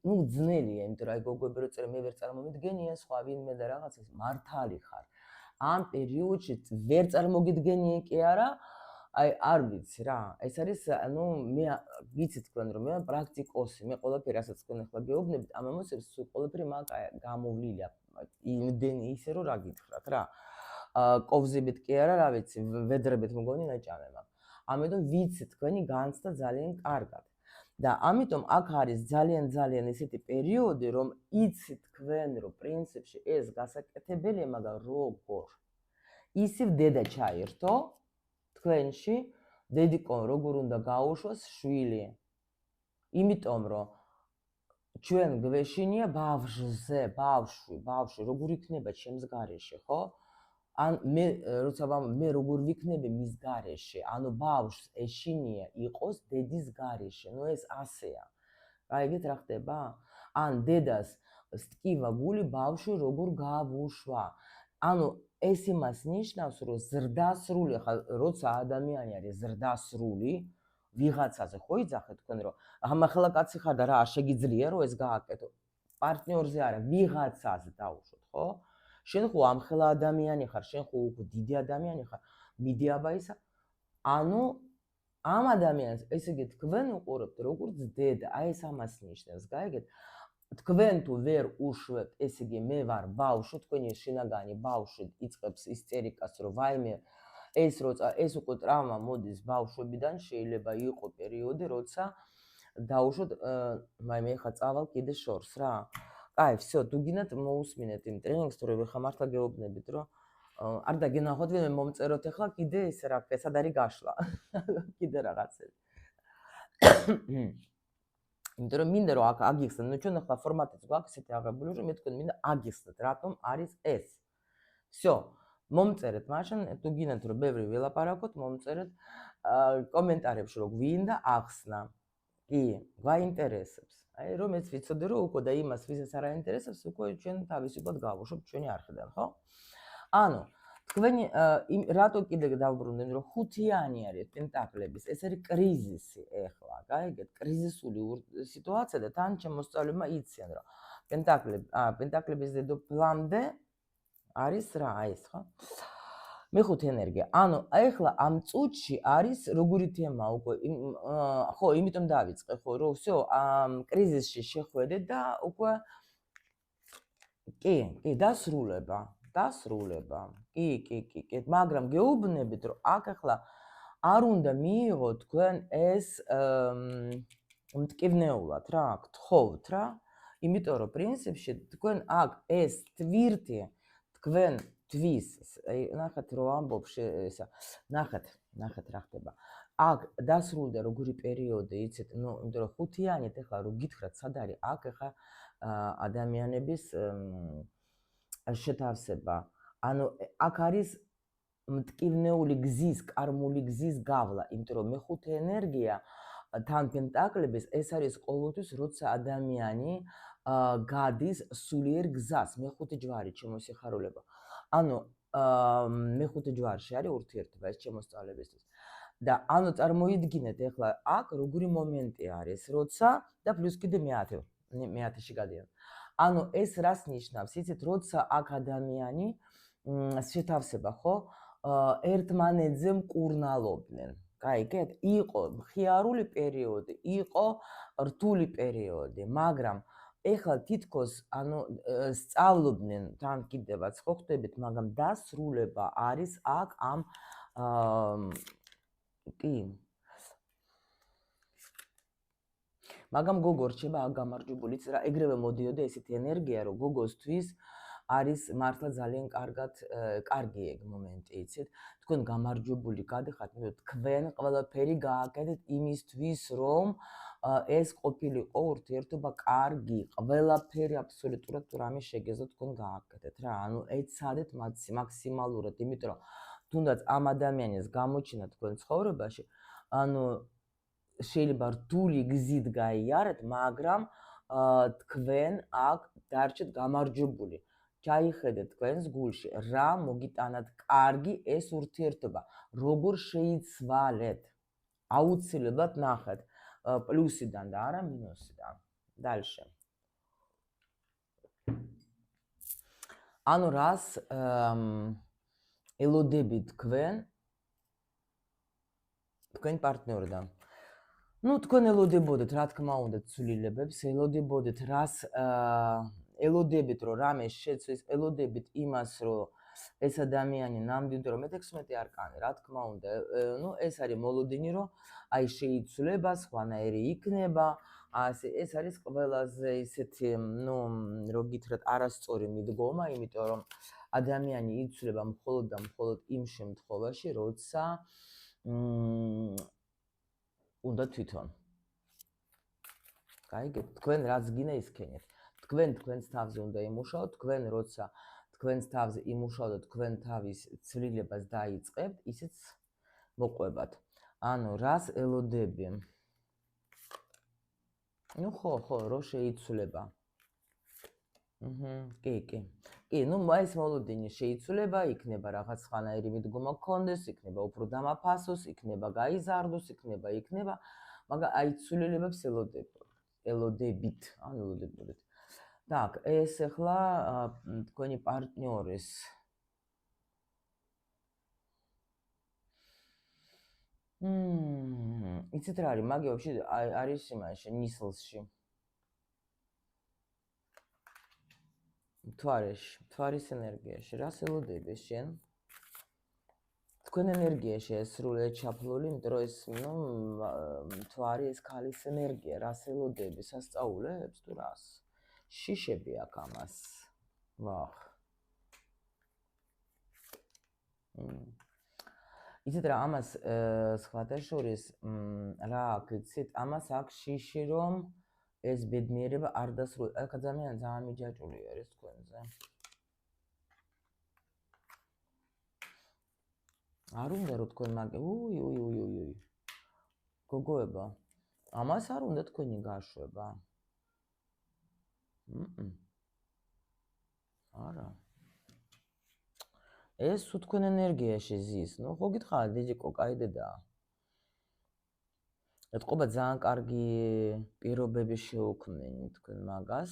ნუ ძნელია, იმიტომ რომ აი გოგოები რო წერენ, მე ვერ წარმომიდგენია სხვა ვინმე და რაღაცას, მართალი ხარ. ამ პერიოდში ვერ წარმოგიდგენია კი არა, აი არ ვიცი რა, ეს არის, ანუ მე ვიცით თქვენ რომ მე პრაქტიკოსი, მე ყველაფერი რასაც თქვენ ახლა გეუბნებით, ამ ამოცებს ყველაფერი მაგ გამოვლილია, იმდენი ისე რომ რა გითხრათ რა. კოვზებით კი არა, რა ვიცი, ვედრებით მგონი ნაჭამე მაქვს. ამიტომ ვიცით თქვენი განცდა ძალიან კარგად. და ამიტომ აქ არის ძალიან ესეთი პერიოდი, რომ იცით თქვენ, რომ პრინციპში ეს გასაკეთებელია, მაგრამ როგორ? ისევ დედა ჩაერთო თქვენში, დედიკომ როგორ უნდა გაუშვას შვილი. იმიტომ რომ ჩვენ გვეშინია ბავშვი, როგორ იქნება ჩემს გარეშე, ხო? ან მე როცა მე როგორ ვიქნები მის გარეშე, ანუ ბავშვს ეშინია იყოს დედის გარეშე, ნუ ეს ასეა. გაიგეთ რა ხდება? ან დედას სტკივა გული ბავშვი როგორ გაავუშვა. ანუ ეს იმას ნიშნავს, რომ ზრდასრული, ხა როცა ადამიანი არის ზრდასრული, ვიღაცაზე ხო იძახეთ თქვენ რომ ახლა კაცი ხარ და რა არ შეგიძლია რომ ეს გააკეთო. პარტნიორზე არა, ვიღაცაზე დაუშვოთ, ხო? შენ ხო ამხელა ადამიანი ხარ, შენ ხო უკვე დიდი ადამიანი ხარ, მიდი აბა ისა. ანუ ამ ადამიანს ესე იგი თქვენ უყურებთ როგორც დედა, აი ეს ამას ნიშნავს, გაიგეთ? თქვენ თუ ვერ უშვებთ, ესე იგი მე ვარ ბავშვი, თქვენი შინაგანი ბავშვი იწყებს ისტერიკას, რომ ვაიმე ეს უკვე ტრავმა მოდის ბავშვებიდან, შეიძლება იყო პერიოდი, როცა დაუშვოთ, მე ხა წავალ კიდე შორს რა. აი, всё, თუ გინდათ მოусმინეთ იმ ტრენინგს, თუ ხა მართლა გეუბნებით, რომ არ დაგენახოთ, მე მომწეროთ ახლა კიდე ეს რა, სად არის გაშლა. კიდე რაღაცები. იმიტომ რომ მინდა რომ აგიხსნათ, ნუ ჩვენ ახლა ფორმატიც გვაქვს ესეთი აღებული, რომ მე თქვენ მინდა აგიხსნათ, რატომ არის ეს. всё, მომწერეთ მაშინ, თუ გინდათ რომ ბევრი ველაპარაკოთ, მომწერეთ კომენტარებში რომ გვინდა ახსნა. კი, გვაინტერესებს. აი რომ ეს ვიცოდე რომ უკვე და იმას ვისაც არ აინტერესებს, უკვე ჩვენ თავისუფლად გავუშვებთ ჩვენი არხიდან, ხო? ანუ თქვენი რატო კიდე დავბრუნდეთ, რომ ხუთიანი არის პენტაკლების, ეს არის კრიზისი ეხლა, გაიგეთ? კრიზისული სიტუაცია და თან შემოსწავლებმა იციან, რომ პენტაკლების დედოფლამდე არის რა, აი ეს, ხო? მეხუთე ენერგია. ანუ ეხლა ამ წუთში არის როგორი თემა უკვე, ხო, იმიტომ დავიწყე, ხო, რომ всё, კრიზისში შეხვედე და უკვე კი, დასრულება. კი, მაგრამ გეუბნებით, რომ აქ ახლა არ უნდა მიიღოთ თქვენ ეს მტკივნეულად რა, გთხოვთ რა, იმიტომ რომ პრინციპში თქვენ აქ ეს თვირთი თქვენ თვის, ნახეთ რომ ამბობ ესა, ნახეთ რა ხდება. აქ დასრულდა როგორი პერიოდი, იცით, ნუ იმიტომ რომ ხუთიანით ახლა რო გითხრათ სად არის, აქ ახლა ადამიანების შეთავსება. ანუ აქ არის მტკივნეული გზის, კარმული გზის გავლა, იმიტომ რომ მეხუთე ენერგია თან პენტაკლების ეს არის ყოველთვის როცა ადამიანი გადის სულიერ გზას, მეხუთე ჯვარი შემოსიხარულება. ანუ მეხუთე ჯვარში არის ურთიერთობა ეს შემოსწავლებისთვის. და ანუ წარმოიდგინეთ ახლა აქ როგორი მომენტი არის, როცა და პლუს კიდე მეათეში გადიან. ანუ ეს რას ნიშნავს? იცით, როცა აქ ადამიანი შეთავსება, ხო? ერთმანეთზე მკურნალობდნენ. გაიგეთ? იყო მხიარული პერიოდი, იყო რთული პერიოდი, მაგრამ ეხლა თითქოს ანუ სწავლობდნენ თან კიდევაც, ხო ხდებით, მაგრამ დასრულება არის აქ ამ კი. მაგრამ გოგო რჩება აქ გამარჯვებული, იცი რა, ეგრევე მოდიოდა ესეთი ენერგია, რომ გოგოსთვის არის მართლა ძალიან კარგი ეგ მომენტი, იცით? თქვენ გამარჯვებული გადახართ, თქვენ ყველაფერი გააკეთეთ იმისთვის, რომ ეს ყოფილიყო ურთიერთობა კარგი, ყველაფერი აბსოლუტურად თუ რამე შეგეძლო თქვენ გააკეთეთ რა. ანუ ეცადეთ მაქსიმალურად, იმიტომ რომ თუნდაც ამ ადამიანის გამოჩენა თქვენ ცხოვრებაში, ანუ შეიძლება რთული გზით გაიარეთ, მაგრამ თქვენ აქ დარჩეთ გამარჯვებული. ჩაიხედეთ თქვენს გულში, რა მოგიტანათ კარგი ეს ურთიერთობა, როგორ შეიცვალეთ. აუცილებლად ნახეთ პლუსიდან და არა მინუსიდან. Дальше. ანუ რას ელოდებით თქვენ პარტნიორიდან? ნუ თქვენ ელოდებოდეთ, რა თქმა უნდა, ცვლილებებს, ელოდებოდეთ რას ელოდებით, რომ რამე შეცვის, ელოდებით იმას, რომ ეს ადამიანი ნამდვილად რომ მე-16 არკანი, რა თქმა უნდა, ნუ ეს არის მოლოდინი, რომ აი შეიცვლება, სხვანაირი იქნება, ეს არის ყველაზე ისეთი, ნუ რო გითხრათ, არასწორი მიდგომა, იმიტომ რომ ადამიანი იცვლება მხოლოდ და მხოლოდ იმ შემთხვევაში, როცა უნდა თვითონ. გაიგეთ, თქვენ რაც გინდა ისქენეთ. თქვენ თქვენს თავზე უნდა იმუშაოთ, თქვენ როცა თქვენს თავზე იმუშაოთ და თქვენ თავის ცვლილებას დაიწყებთ, ისიც მოყვებათ. ანუ რას ელოდები? ნუ ხო, რო შეიცვლება. კი, ნუ ეს მოლოდინი შეიცვლება, იქნება რაღაც ხანაერი მიდგომა გქონდეს, იქნება უფრო დამაფასოს, იქნება გაიზარდოს, იქნება, მაგრამ აი ცვლილებებს ელოდებით, ან ელოდებოდეთ. Так, ეს ახლა თქვენი პარტნიორის იცით რა არის, მაგი вообще არის იმაში, ნისლში. მთვარის ენერგიაში, რას ელოდები შენ? თქვენ ენერგიაში ეს სრულიად ჩაფლული, იმიტომ რომ ეს, ნუ, მთვარი ეს ქალის ენერგია, რას ელოდები, სასწაულებს თუ რას? შიშები აქვს ამას. ვახ. იცით რა, ამას სხვათა შორის რა აქვს, იცით, ამას აქვს შიში, რომ ეს ბედნიერება არ დასრულდება. აქ ძალიან მიჯაჭვული არის თქვენზე. არ უნდა რომ თქვენ უი. გოგოება. ამას არ უნდა თქვენი გაშვება. არა. ეს თუ თქვენ ენერგიაში ზის, ნუ ხო გითხარ, დიჯი კოკაი დედაა. ეთყობა ძალიან კარგი პირობები შეუქმნენი თქვენ მაგას.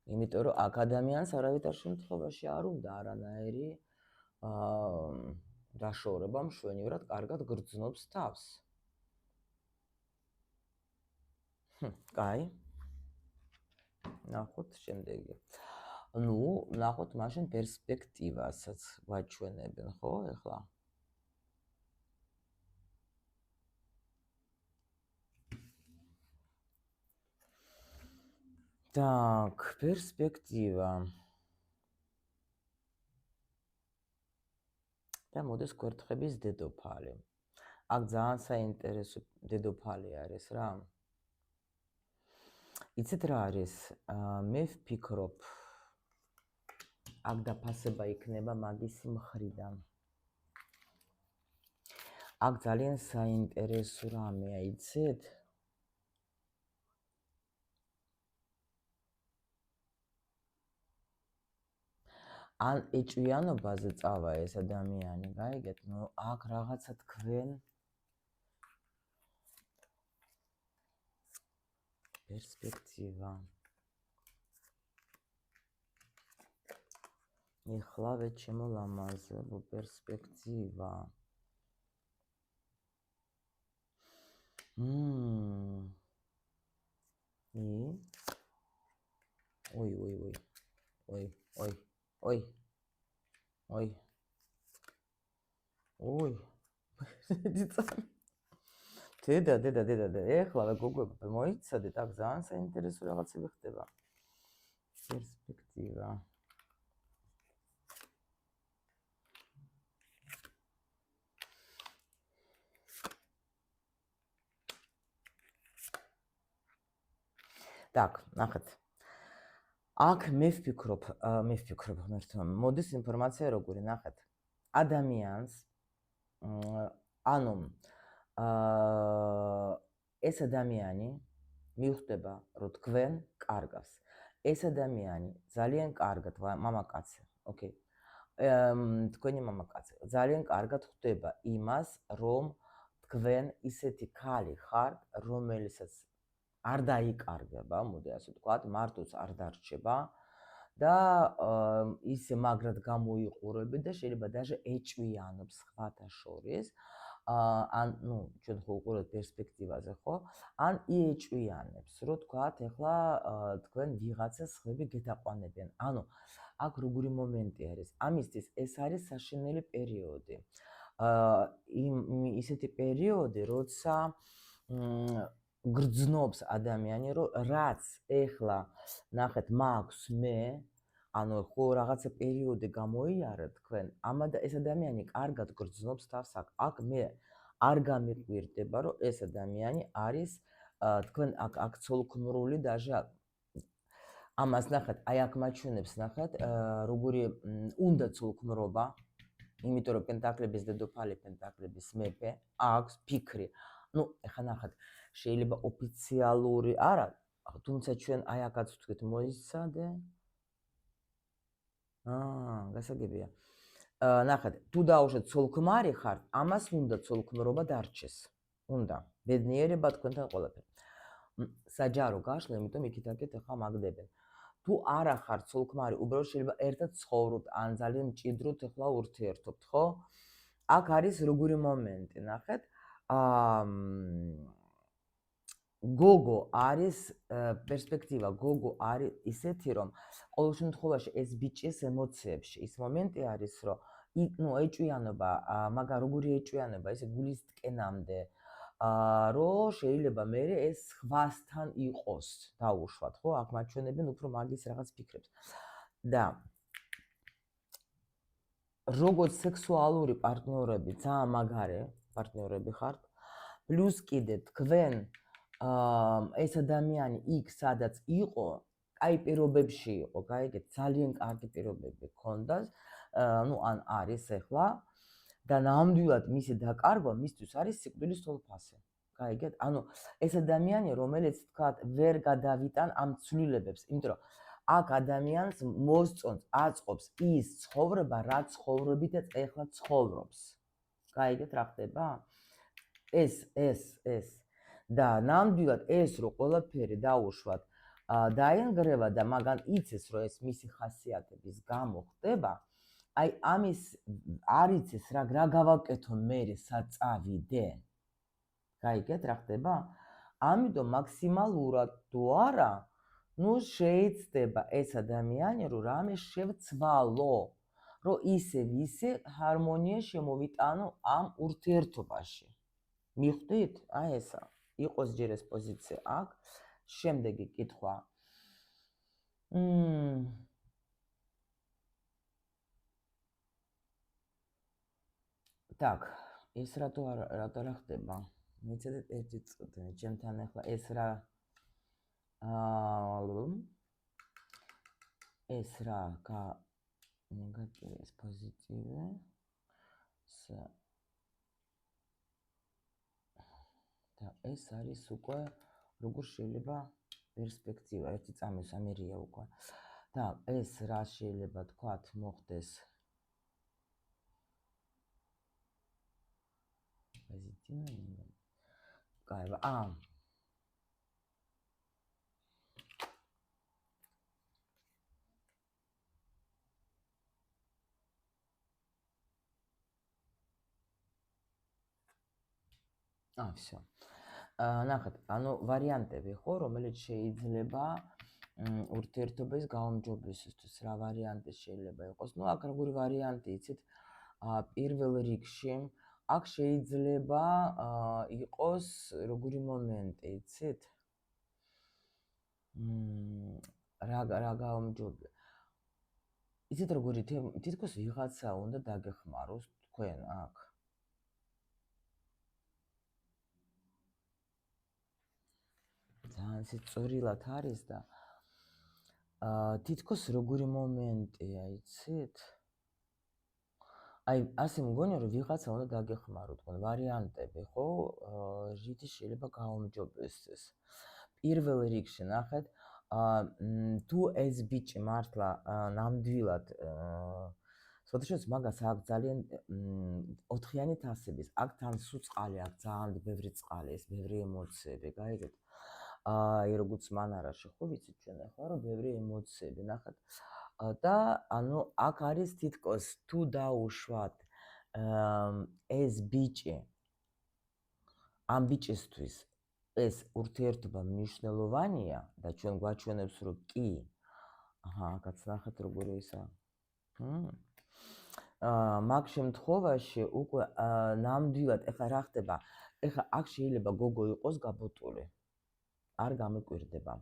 იმიტომ რომ აქ ადამიანს არავითარ შემთხვევაში არ უნდა არანაირი დაშორება მშვენივრად კარგად გრძნობს თავს. კაი. ნახოთ შემდეგი. ნუ, ნახოთ მაშინ პერსპექტივასაც ვაჩვენებენ, ხო, ეხლა? Так, перспектива. და მოდის გვერდხების დედოფალი. აქ ძალიან საინტერესო დედოფალი არის რა. იცით რა არის? მე ვფიქრობ, აქ დაფასება იქნება მაგის მხრიდან. აქ ძალიან საინტერესო რამეა, იცით? ან ეჭვიანობაზე წავა ეს ადამიანი, გაიგეთ? ნუ აქ რაღაცა თქვენ პერსპექტივა. ეხლავე ჩემო ლამაზებო, პერსპექტივა. ой. დედა, ეხლა გოგოება მოიცადეთ, აქ ძალიან საინტერესო რაღაცები ხდება. პერსპექტივა. Так, ნახეთ. აქ მე ვფიქრობ, ღმერთო, მოდის ინფორმაცია როგორი, ნახეთ. ადამიანს ანუ ეს ადამიანი მიხვდება, რომ თქვენ კარგავს. ეს ადამიანი ძალიან კარგად მამაკაცი, ოკეი. თქვენი მამაკაცი ძალიან კარგად ხვდება იმას, რომ თქვენ ისეთი ქალი ხართ, რომელსაც არ დაიკარგება, მოდი ასე ვთქვათ, მარტოც არ დარჩება და ისე მაგრად გამოიყურებით და შეიძლება даже ეჭვიანობს სხვათა შორის. ან ნუ ჩვენ ხო უყურებთ პერსპექტივაზე, ხო? ან იეჭვიანებს, რომ თქვათ, ეხლა თქვენ ვიღაცას ხები გეთაყვანებიან. ანუ აქ როგორი მომენტი არის? ამისთვის ეს არის საშინელი პერიოდი. ისეთი პერიოდი, როცა გრძნობს ადამიანი, რომ რაც ეხლა ნახეთ მაქვს მე, ანუ ხო რაღაცა პერიოდი გამოიარა თქვენ, ამადა ეს ადამიანი კარგად გრძნობს თავს აქ მე არ გამიყვირდება, რომ ეს ადამიანი არის თქვენ აქ ცოლქმრული даже ამას ნახეთ, აი აქ მაჩვენებს ნახეთ, როგორი უნდა ცოლქმრობა, იმიტომ რომ პენტაკლების დედოფალი, პენტაკლების მეფე, აქვს ფიქრი. ნუ ეხლა ნახეთ, შეიძლება ოფიციალური არა, თუმცა ჩვენ აი აქაც ვთქვით მოიცადე. გასაგებია. ნახეთ, თუ დაუშვათ ცოლქმარი ხართ, ამას უნდა ცოლქმრობა დარჩეს. უნდა. ბედნიერება თქვენთან ყველაფერი. საჯარო გაშლა, იმიტომ იქით-აქეთ ახლა მაგდებენ. თუ არა ხართ ცოლქმარი, უბრალოდ შეიძლება ერთად ცხოვროთ, ან ძალიან მჭიდროდ ახლა ურთიერთობთ, ხო? აქ არის როგორი მომენტი, ნახეთ. გოგო არის პერსპექტივა, გოგო არის ისეთი, რომ ყოველ შემთხვევაში ეს ბიჭის ემოციებში ის მომენტი არის, რომ ეჭვიანობა, მაგა როგორი ეჭვიანობა, ესე გულის ტკენამდე, რომ შეიძლება მე ეს სხვასთან იყოს დაუშვათ, ხო? აქ მაჩვენებენ უფრო მაგის რაღაც ფიქრებს. და როგორც სექსუალური პარტნიორები, ძალიან მაგარი პარტნიორები ხართ, პლუს კიდე თქვენ ეს ადამიანი იქ სადაც იყო, კაი პირობებში იყო, გაიგეთ, ძალიან კარგი პირობები ჰქონდას, ან არის ახლა და ნამდვილად მისი დაკარგვა მისთვის არის სიკვდილის თოლფასი. გაიგეთ? ეს ადამიანი, რომელიც თქვათ, ვერ გადავიტან ამ ცვლილებებს, იმიტომ რომ აქ ადამიანს მოსწონს, აწყობს ის ცხოვრება, რა ცხოვრებითაც ახლა ცხოვრობს. გაიგეთ რა ხდება? ეს და ნამდვილად ეს რო ყველაფერი დაუშვათ დაენგრევა და მაგან იცის რომ ეს მისი ხასიათების გამო ხდება, აი ამის არ იცის რა გავაკეთო მე საწავიდე. გაიგეთ რა ხდება? ამიტომ მაქსიმალურად თუ არა, შეიძლება ეს ადამიანი რომ რამე შევცვალო, რომ ისე ჰარმონია შემოვიტანო ამ ურთიერთობაში. მიხვდით? აი ესა. იყოს ჯერ ეს პოზიცია აქ. შემდეგი კითხვა. Так, ეს რატო რა ხდება? მეცადეთ ერთი წუთი, ჩემთან ახლა ეს რა ეს რა ნეგატივი, ეს პოზიტივი. და ეს არის უკვე როგორ შეიძლება პერსპექტივა, ერთი წამი სამერია უკვე. და ეს რა შეიძლება თქვათ მოხდეს პოზიტივი. გაიგე, всё. ნახეთ, ვარიანტები ხო, რომელიც შეიძლება ურთიერთობის გაუმჯობესებისთვის რა ვარიანტი შეიძლება იყოს. აქ როგორი ვარიანტი იცით? პირველ რიგში აქ შეიძლება იყოს როგორი მომენტი, იცით? რა გაუმჯობესება. იცით როგორი თითქოს ვიღაცა უნდა დაგეხმაროს თქვენ აქ. ძალიან სწორილად არის და თითქოს როგორი მომენტია, იცით? აი, ასე მგონია, რომ ვიღაცა უნდა დაგეხმარო თქვენ ვარიანტები, ხო? რითი შეიძლება გაუმჯობესდეს. პირველ რიგში ნახეთ, თუ ეს ბიჭი მართლა ნამდვილად სხვადასხვა მაგას აქვს ძალიან ოთხიანი თასების, აქ თან სუწყალი აქვს, ძალიან ბევრი წყალი, ეს ბევრი ემოციები, გაიგეთ? როგორც მან არაში ხო ვიცით ჩვენ ახლა რომ ბევრი ემოციები ნახეთ და აქ არის თითქოს თუ დაუშვათ ეს ბიჭი ამ ბიჭისთვის ეს ურთიერთობა მნიშვნელოვანია და ჩვენ გვაჩვენებს რომ კი აქაც ნახეთ როგორი ისა მაგ შემთხვევაში უკვე ნამდვილად ეხლა რა ხდება ეხლა აქ შეიძლება გოგო იყოს გაბოტული არ გამოკვირდება.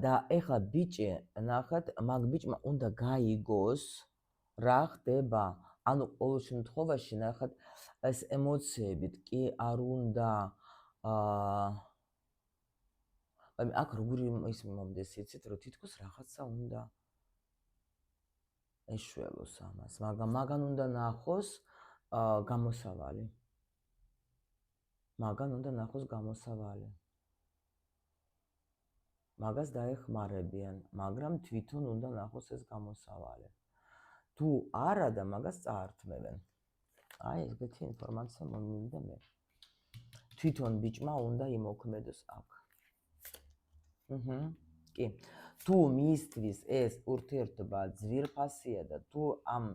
და ეხლა ბიჭი, ნახეთ, მაგ ბიჭმა უნდა გაიგოს რა ხდება. ყოველ შემთხვევაში, ნახეთ, ეს ემოციებით კი არ უნდა აქ როგორი ის მომდეს, იცით, რომ თითქოს რაღაცა უნდა ეშველოს ამას, მაგრამ მაგან უნდა ნახოს გამოსავალი. მაგას დაეხმარებიან, მაგრამ თვითონ უნდა ნახოს ეს გამოსავალი. თუ არა და მაგას წაართმევენ. აი, ესეთი ინფორმაცია მომივიდა მე. თვითონ ბიჭმა უნდა იმოქმედოს აქ. კი. თუ მისთვის ეს ურთიერთობა ძვირფასია და თუ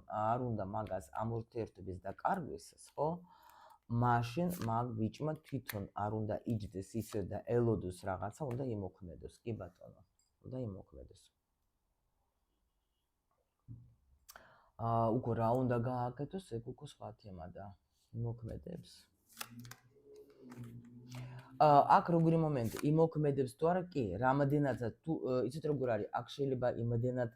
არ უნდა მაგას ამ ურთიერთობის დაკარგვისას, ხო? მაშინ მაგ ბიჭმა თვითონ არ უნდა იჯდეს ისე და ელოდოს რაღაცა, უნდა იმოქმედოს. კი ბატონო, უნდა იმოქმედოს. უკვე რა უნდა გააკეთოს, ეგ უკვე სხვა თემა და იმოქმედებს. აქ როგორი მომენტი, იმოქმედებს თუ არა, კი, რამოდენადაც თუ იცით როგორ არის, აქ შეიძლება იმდენად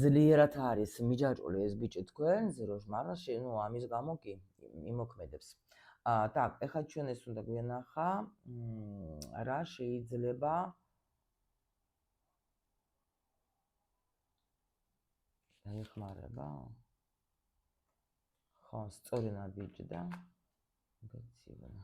ძლიერად არის მიჯაჭვული ეს ბიჭი თქვენზე, რომ მაგრამ ამის გამო კი იმოქმედებს. так, ეხლა ჩვენ ეს უნდა გვენახა, რა შეიძლება დაეხმარება? ხო, სწორი ნაბიჯი და გეცივნა.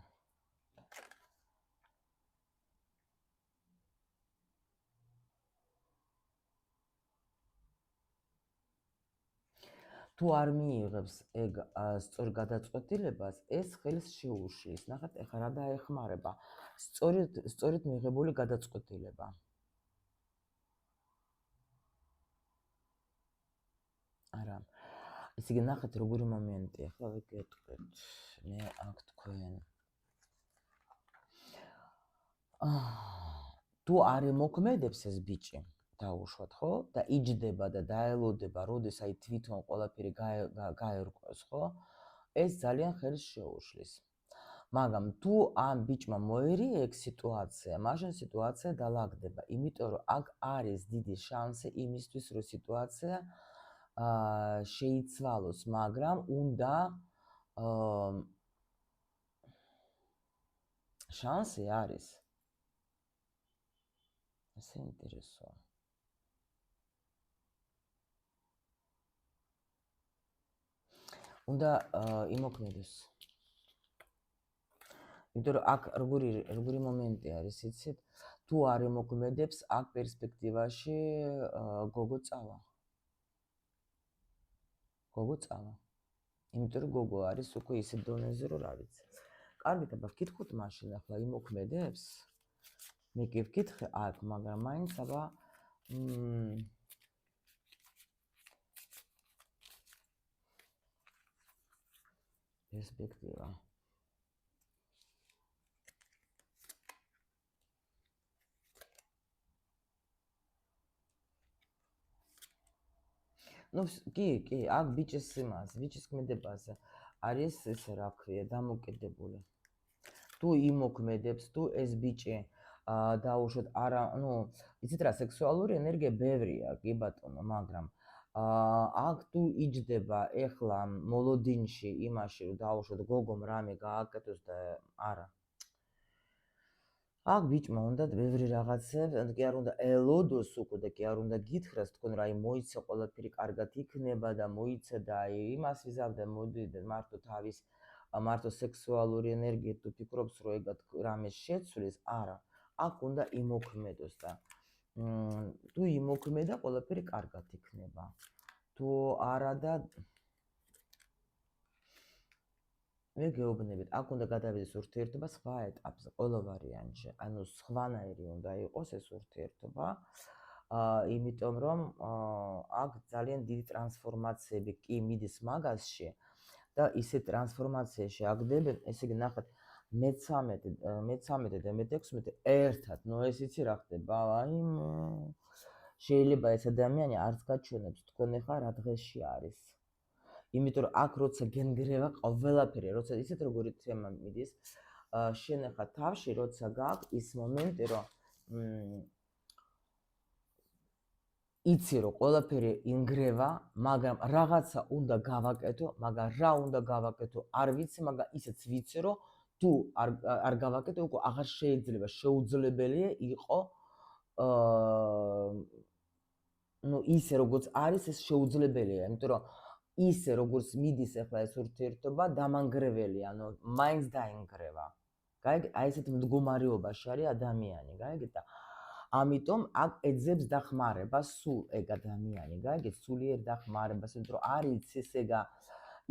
თუ არ მიიღებს ეგ სწორ გადაწყვეტილებას, ეს ხელს შეუშლის. ნახეთ, ეხლა რა დაეხმარება? სწორედ მიღებული გადაწყვეტილება. არა. ესე იგი, ნახეთ, როგორი მომენტი. ეხლა ვიგეტყვით. მე აქ თქვენ. თუ არ იმოქმედებს ეს ბიჭი, დაუშვათ, ხო? და იჯდება და დაელოდება, როდის აი თვითონ ყველაფერი გაერკვევს, ხო? ეს ძალიან ხელს შეუშლის. მაგრამ თუ ამ ბიჭმა მოერია ეგ სიტუაცია, მაშინ სიტუაცია დალაგდება, იმიტომ რომ აქ არის დიდი შანსი იმისთვის, რომ სიტუაცია შეიცვალოს, მაგრამ უნდა შანსი არის. ეს ინტერესოა. უნდა იმოქმედოს. იმიტომ რომ აქ როგორი მომენტი არის, იცით? თუ არ იმოქმედებს, აქ პერსპექტივაში გოგო წავა. გოგო წავა. იმიტომ რომ გოგო არის უკვე ისე დონეზე, რომ რა ვიცი. კარგით, აბა ვკითხოთ მაშინ, ახლა იმოქმედებს? მე კი ვკითხე აქ, მაგრამ მაინც აბა პერსპექტივა. ну, კი, აქ ბიჭის იმას, ბიჭის ქმედებაზე არის ესე რა ქვია, დამოკიდებული. თუ იმოქმედებს, თუ ეს ბიჭი დაუშვათ არა, იცით რა, სექსუალური ენერგია ბევრია, კი ბატონო, მაგრამ აქ თუ იჯდება ეხლა მოლოდინში იმაში, რომ დაუშვათ გოგომ რამე გააკეთოს და არა. აქ ბიჭმა უნდა ბევრი რაღაცები, კი არ უნდა ელოდოს უკვე და კი არ უნდა გითხრას თქვენ რა, მოიცა ყველაფერი კარგად იქნება და მოიცა და იმას ვიზავდა, მოდი მარტო სექსუალური ენერგია თუ ფიქრობს, რომ ეგად რამე შეცვლის, არა. აქ უნდა იმოქმედოს და თუ იმოქმედა, ყველაფერი კარგად იქნება. თუ არა და მე გეუბნებით, აქ უნდა გადავიდეს ურთიერთობა სხვა ეტაპზე, ყველა ვარიანტში. ანუ სხვანაირი უნდა იყოს ეს ურთიერთობა. იმიტომ რომ აქ ძალიან დიდი ტრანსფორმაციები კი მიდის მაგასში და ისე ტრანსფორმაციაში აგდებენ, ესე იგი ნახეთ, მე-13 და მე-16 ერთად, ეს იცი რა ხდება? აი შეიძლება ეს ადამიანი არც გაჩვენებს თქვენ ახლა რა დღეში არის. იმიტომ რომ აქ როცა გენგრევა ყველაფერი, როცა ისეთ როგორი თემა მიდის, შენ ახლა თავში როცა გაქვს ის მომენტი, რომ იცი რომ ყველაფერი ინგრევა, მაგრამ რაღაცა უნდა გავაკეთო, მაგრამ რა უნდა გავაკეთო, არ ვიცი, მაგრამ ისეც ვიცი, რომ თუ არ გავაკეთო, უკვე აღარ შეიძლება, შეუძლებელია იყო ისე როგორც არის, ეს შეუძლებელია, იმიტომ რომ ისე როგორც მიდის ახლა ეს ურთიერთობა, დამანგრეველია, მაინც დაინგრევა. გაიგეთ, აი ესეთ მდგომარეობაში არის ადამიანი, გაიგეთ და ამიტომ აქ ეძებს დახმარებას სულ ეგ ადამიანი, გაიგეთ, სულიერ დახმარებას, იმიტომ რომ არ იცის ეგა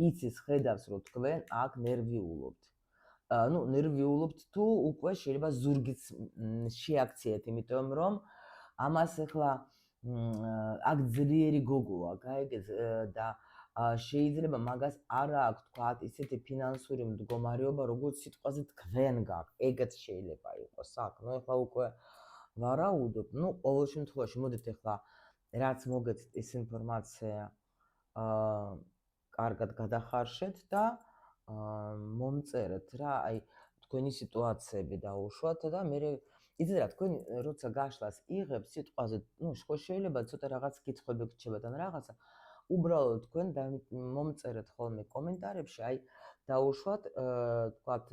იცის ხედავს რომ თქვენ აქ ნერვიულობთ. ну, ნერვიულობთ თუ უკვე შეიძლება ზურგიც შეაქციეთ, იმიტომ რომ ამას ახლა აქ ძლიერი გოგოა, გაიგეთ და შეიძლება მაგას არ აქვს თქვა ისეთი ფინანსური მდგომარეობა, როგორც სიტყვაზე თქვენ გაქვთ. ეგაც შეიძლება იყოს აქ. ну, ახლა უკვე ვარაუდობ, ну, ყოველ შემთხვევაში მოდით ახლა რაც მოგეცით ეს ინფორმაცია კარგად გადახარშეთ და მომწერეთ რა, აი თქვენი სიტუაციები დაუშვათ და მე იცით რა, თქვენ როცა გაშლას იღებ სიტყვაზე, ну, შეიძლება ცოტა რაღაც კითხვები გრჩებათ ან რაღაცა, უბრალოდ თქვენ მომწერეთ ხოლმე კომენტარებში, აი დაუშვათ, თქვათ,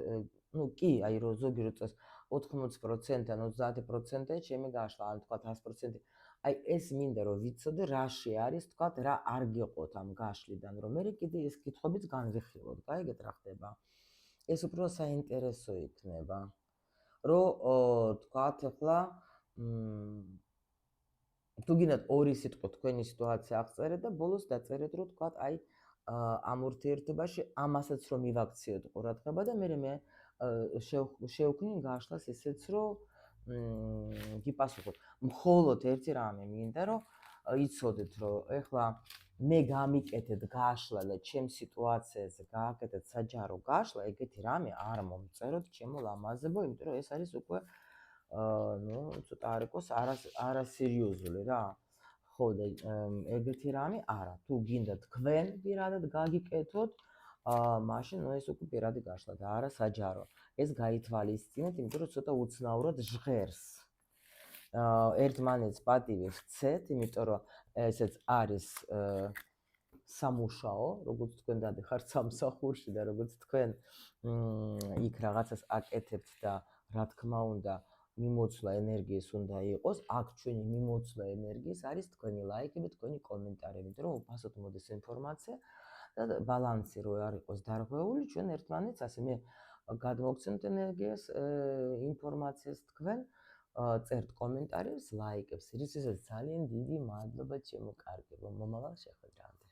ну, კი, აი რო ზოგი როწეს 80% ან 30% ჩემი გაშლა, ან თქვათ 100%. აი ეს მინდა რომ ვიცოდე რაში არის, თქვათ, რა არ გიყოთ ამ გაშლიდან, რომ მე კიდე ეს კითხვებიც განვიხილოთ, გაიგეთ რა ხდება. ეს უფრო საინტერესო იქნება. რომ თქვათ ახლა თუ გინდათ ორი სიტყვა თქვენი სიტუაცია აღწერეთ და ბოლოს დაწერეთ რომ თქვათ აი ამ ურთიერთობაში ამასაც რომ მივაქციოთ ყურადღება და მე შევქმნი გაშლას ესეც რომ გიპასუხოთ. მხოლოდ ერთი რამე მინდა რომ იცოდეთ რომ ეხლა მე გამიკეთეთ გაშლა და ჩემ სიტუაციაზე გააკეთეთ საჯარო გაშლა, ეგეთი რამე არ მომწეროთ ჩემო ლამაზებო, იმიტომ რომ ეს არის უკვე ну, ცოტა არ იყოს არასერიოზული რა. ხო და ეგეთი რამე არა. თუ გინდა თქვენ პირადად გაგიკეთოთ, მაშინ ну ეს უკვე პირადი გაშლა და არა საჯარო. ეს გაითვალისწინეთ, იმიტომ რომ ცოტა უცნაურად ჟღერს. ერთმანეთს პატივი ხცეთ, იმიტომ რომ ესეც არის სამუშაო, როგორც თქვენ გადახართ სამსახურში და როგორც თქვენ იქ რაღაცას აკეთებთ და რა თქმა უნდა მიმოცვლა ენერგიის უნდა იყოს, აქ ჩვენი მიმოცვლა ენერგიის არის თქვენი ლაიქები, თქვენი კომენტარები, იმიტომ რომ უფასოდ მოდის ინფორმაცია და ბალანსი რო არ იყოს დარღვეული, ჩვენ ერთმანეთს ასე მე გადმოგცემთ ენერგიას, ინფორმაციას თქვენ წერთ კომენტარებს, ლაიქებს, რისთვისაც ძალიან დიდი მადლობა ჩემო კარგებო, მომავალ შეხვედრამდე.